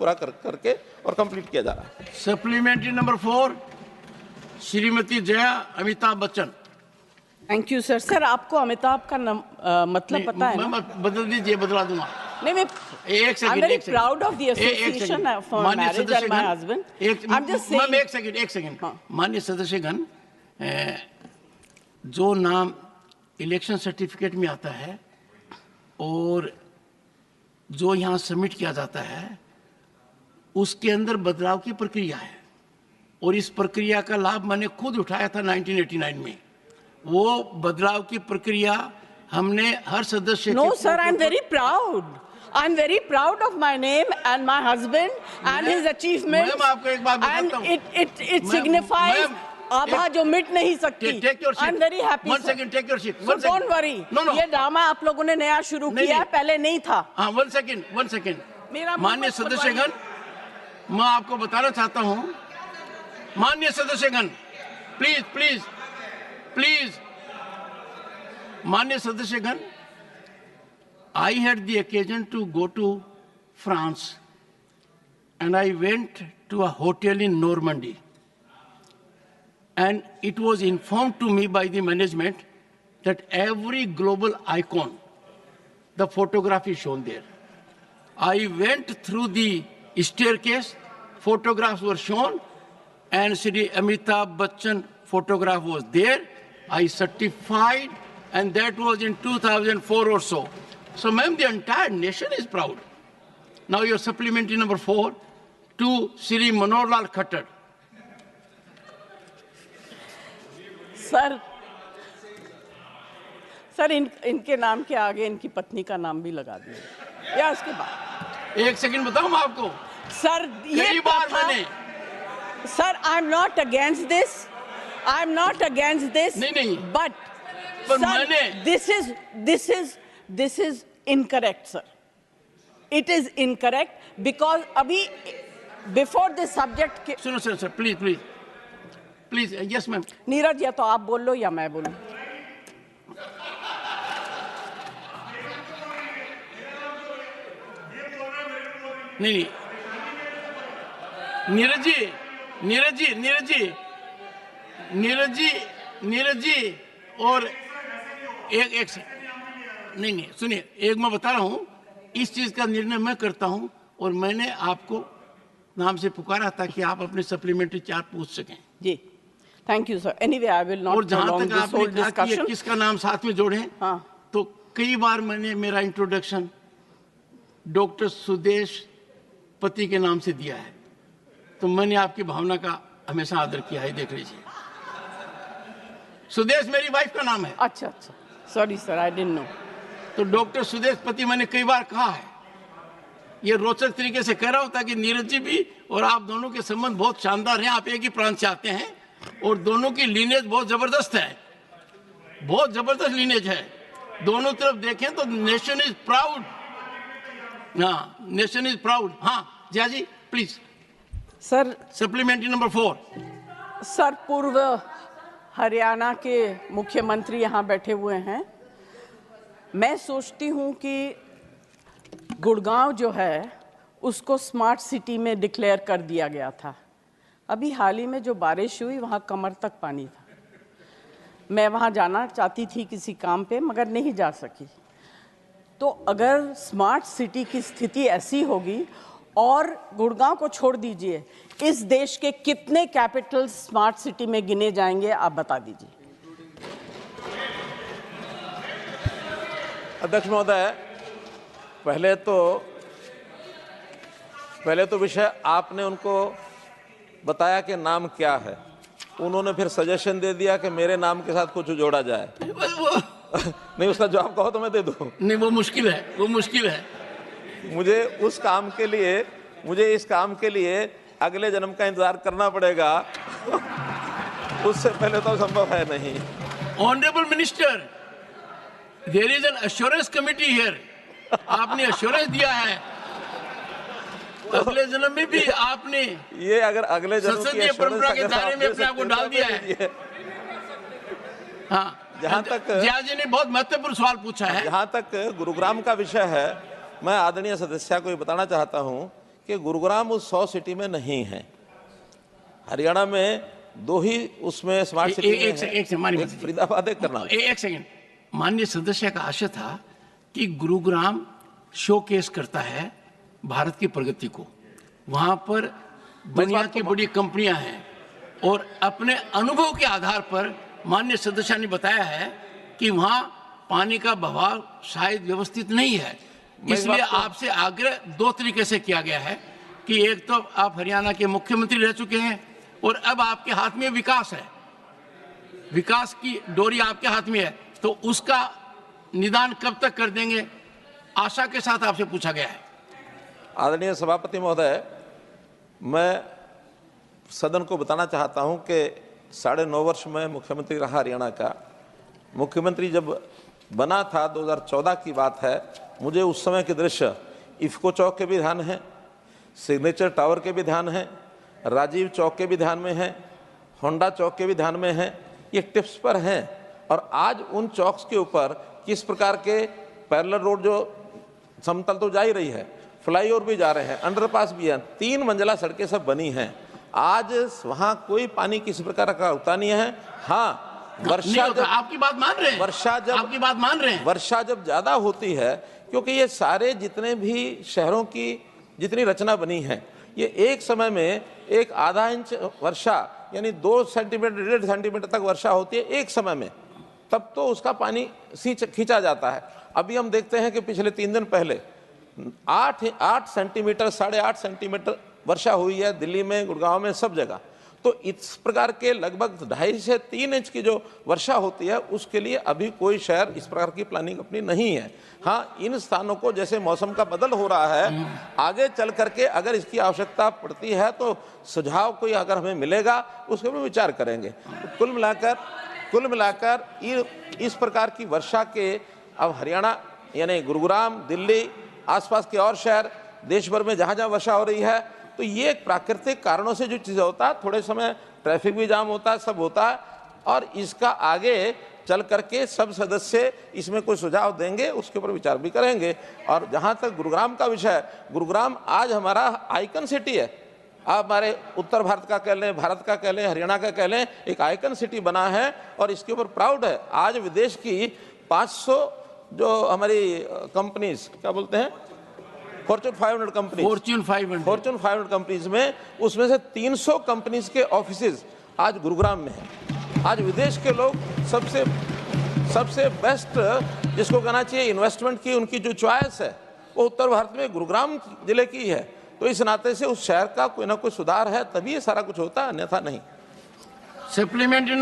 पूरा करके और कंप्लीट किया जा रहा है। Supplementary number 4, Shrimati Jaya Amitabh Bachchan. Thank you sir. Sir आपको अमिताभ का मतलब पता है ना? मैं बदल दीजिए, बदला दूंगा। नहीं, मैं एक second, I'm very proud of the association for marriage and my husband. I'm just saying. एक सेकंड। माननीय सदस्यगण, जो नाम इलेक्शन सर्टिफिकेट में आता है और जो यहाँ सबमिट किया जाता है उसके अंदर बदलाव की प्रक्रिया है, और इस प्रक्रिया का लाभ मैंने खुद उठाया था 1989 में। वो बदलाव की प्रक्रिया हमने हर सदस्य No sir, I'm very proud. I'm very proud of my name and my husband and his achievements. Ma'am, आपको एक बात बताता हूं। And it signifies आभा जो मिट नहीं सकती। I'm very happy. One second, take your seat. So don't worry. No. ये ड्रामा आप लोगों ने नया शुरू किया है, पहले नहीं था। हाँ, one second. माननीय सदस्यगण, मैं आपको बताना चाहता हूँ, माननीय सदस्यगण, प्लीज, माननीय सदस्यगण, I had the occasion to go to France and I went to a hotel in Normandy, and it was informed to me by the management that every global icon, the photograph is shown there. I went through the staircase, photographs were shown, and Shri Amitabh Bachchan photograph was there. I certified, and that was in 2004 or so. So, ma'am, the entire nation is proud. Now, your supplementary number 4 to Shri Manohar Lal Khattar. Sir इनके नाम के आगे इनकी पत्नी का नाम भी लगा दिया या उसके बाद? एक सेकंड बताऊं मैं आपको। सर ये कई बार मैंने, sir I am not against this, नहीं, बट मैंने, this is incorrect, sir. It is incorrect because अभी before this subject सुनो sir, please, yes ma'am. Neeraj, या तो आप बोल लो या मैं बोलूं। नहीं, नीरज जी और एक नहीं, सुनिए, एक मैं बता रहा हूं, इस चीज का निर्णय मैं करता हूं, और मैंने आपको नाम से पुकारा ताकि आप अपने सप्लीमेंट्री चार्ट पूछ सकें। जी, thank you sir. Anyway I will not और जहां तक आपने कहा कि किसका नाम साथ में जोड़े, तो कई बार मैंने मेरा इंट्रोडक्शन डॉक्टर सुदेश पति के नाम से दिया है, तो मैंने आपकी भावना का हमेशा आदर किया है। देख लीजिए, सुदेश मेरी वाइफ का नाम है। अच्छा, sorry sir, I didn't know. तो डॉक्टर सुदेश पति मैंने कई बार कहा है। ये रोचक तरीके से कह रहा हूं ताकि नीरज जी भी और आप दोनों के संबंध बहुत शानदार हैं। आप एक ही प्रांत से आते हैं और दोनों की लीनेज बहुत जबरदस्त है, बहुत जबरदस्त लीनेज है। दोनों तरफ देखें तो nation is proud. Nation is proud. हाँ Jaya ji, please. Sir, supplementary number 4। Sir, पूर्व हरियाणा के मुख्यमंत्री यहाँ बैठे हुए हैं। मैं सोचती हूँ कि गुड़गांव जो है उसको स्मार्ट सिटी में डिक्लेयर कर दिया गया था। अभी हाल ही में जो बारिश हुई वहाँ कमर तक पानी था। मैं वहाँ जाना चाहती थी किसी काम पे, मगर नहीं जा सकी। तो अगर स्मार्ट सिटी की स्थिति ऐसी होगी, और गुड़गांव को छोड़ दीजिए, इस देश के कितने कैपिटल स्मार्ट सिटी में गिने जाएंगे, आप बता दीजिए। अध्यक्ष महोदय, पहले तो विषय आपने उनको बताया कि नाम क्या है, उन्होंने फिर सजेशन दे दिया कि मेरे नाम के साथ कुछ जोड़ा जाए। नहीं, उसका जवाब कहो तो मैं दे दूं। नहीं, वो मुश्किल है। मुझे इस काम के लिए अगले जन्म का इंतजार करना पड़ेगा। उससे पहले तो संभव है नहीं। Honourable minister, there is an assurance committee here. आपने एश्योरेंस दिया है, अगले जन्म में भी आपने ये अगर अगले जन्म संसदीय परंपरा के दायरे में अपने आप को डाल दिया है। हाँ, जहाँ तक जया जी ने बहुत महत्वपूर्ण सवाल पूछा है। जहाँ तक गुरुग्राम का विषय है, मैं आदरणीय सदस्य को ये बताना चाहता हूँ कि गुरुग्राम उस 100 सिटी में नहीं है। हरियाणा में 2 ही उसमें स्मार्ट सिटी में है, एक फरीदाबाद, एक करनाल। एक सेकंड, माननीय सदस्य का आशय था कि गुरुग्राम शोकेस करता है भारत की प्रगति को। वहां पर दुनिया की बड़ी कंपनियां हैं और अपने अनुभव के आधार पर माननीय सदस्य ने बताया है कि वहां पानी का बहाव शायद व्यवस्थित नहीं है। इसलिए आपसे आग्रह 2 तरीके से किया गया है कि एक तो आप हरियाणा के मुख्यमंत्री रह चुके हैं और अब आपके हाथ में विकास है, विकास की डोरी आपके हाथ में है, तो उसका निदान कब तक कर देंगे, आशा के साथ आपसे पूछा गया है। आदरणीय सभापति महोदय, मैं सदन को बताना चाहता हूं कि 9.5 वर्ष में मुख्यमंत्री रहा हरियाणा का। मुख्यमंत्री जब बना था 2014 की बात है, मुझे उस समय के दृश्य इफ्को चौक के भी ध्यान है, सिग्नेचर टावर के भी ध्यान है, राजीव चौक के भी ध्यान में है, होंडा चौक के भी ध्यान में है, ये टिप्स पर हैं। और आज उन चौक्स के ऊपर किस प्रकार के पैरेलल रोड, जो समतल तो जा ही रही है, फ्लाईओवर भी जा रहे हैं, अंडरपास भी है, 3 मंजिला सड़कें सब बनी हैं। आज वहाँ कोई पानी किसी प्रकार का होता नहीं है। हाँ, वर्षा जब, आपकी बात मान रहे हैं, वर्षा जब, आपकी बात मान रहे हैं, वर्षा जब ज्यादा होती है, क्योंकि ये सारे जितने भी शहरों की जितनी रचना बनी है, ये एक समय में एक आधा इंच वर्षा यानी 2 सेंटीमीटर 1.5 सेंटीमीटर तक वर्षा होती है एक समय में, तब तो उसका पानी खींचा जाता है। अभी हम देखते हैं कि पिछले 3 दिन पहले 8 सेंटीमीटर 8.5 सेंटीमीटर वर्षा हुई है दिल्ली में, गुड़गांव में, सब जगह। तो इस प्रकार के लगभग 2.5 से 3 इंच की जो वर्षा होती है, उसके लिए अभी कोई शहर इस प्रकार की प्लानिंग अपनी नहीं है। हाँ, इन स्थानों को जैसे मौसम का बदल हो रहा है, आगे चल करके अगर इसकी आवश्यकता पड़ती है तो सुझाव कोई अगर हमें मिलेगा उसके ऊपर विचार करेंगे। तो कुल मिलाकर इस प्रकार की वर्षा के अब हरियाणा यानी गुरुग्राम, दिल्ली, आसपास के और शहर, देश भर में जहाँ जहाँ वर्षा हो रही है, तो ये प्राकृतिक कारणों से जो चीज़ होता है, थोड़े समय ट्रैफिक भी जाम होता है, सब होता है, और इसका आगे चल करके सब सदस्य इसमें कोई सुझाव देंगे, उसके ऊपर विचार भी करेंगे। और जहाँ तक गुरुग्राम का विषय, गुरुग्राम आज हमारा आइकन सिटी है। आप हमारे उत्तर भारत का कह लें, भारत का कह लें, हरियाणा का कह लें, एक आइकन सिटी बना है और इसके ऊपर प्राउड है। आज विदेश की 500 जो हमारी कंपनीज, क्या बोलते हैं, फॉर्च्यून 500 कंपनी, फॉर्च्यून 500 कंपनीज में, उसमें से 300 कंपनीज के ऑफिसेज आज गुरुग्राम में हैं। आज विदेश के लोग सबसे बेस्ट जिसको कहना चाहिए इन्वेस्टमेंट की उनकी जो चॉइस है, वो उत्तर भारत में गुरुग्राम जिले की है। तो इस नाते से उस शहर का कोई ना कोई सुधार है, तभी ये सारा कुछ होता है, अन्यथा नहीं। सप्लीमेंट्री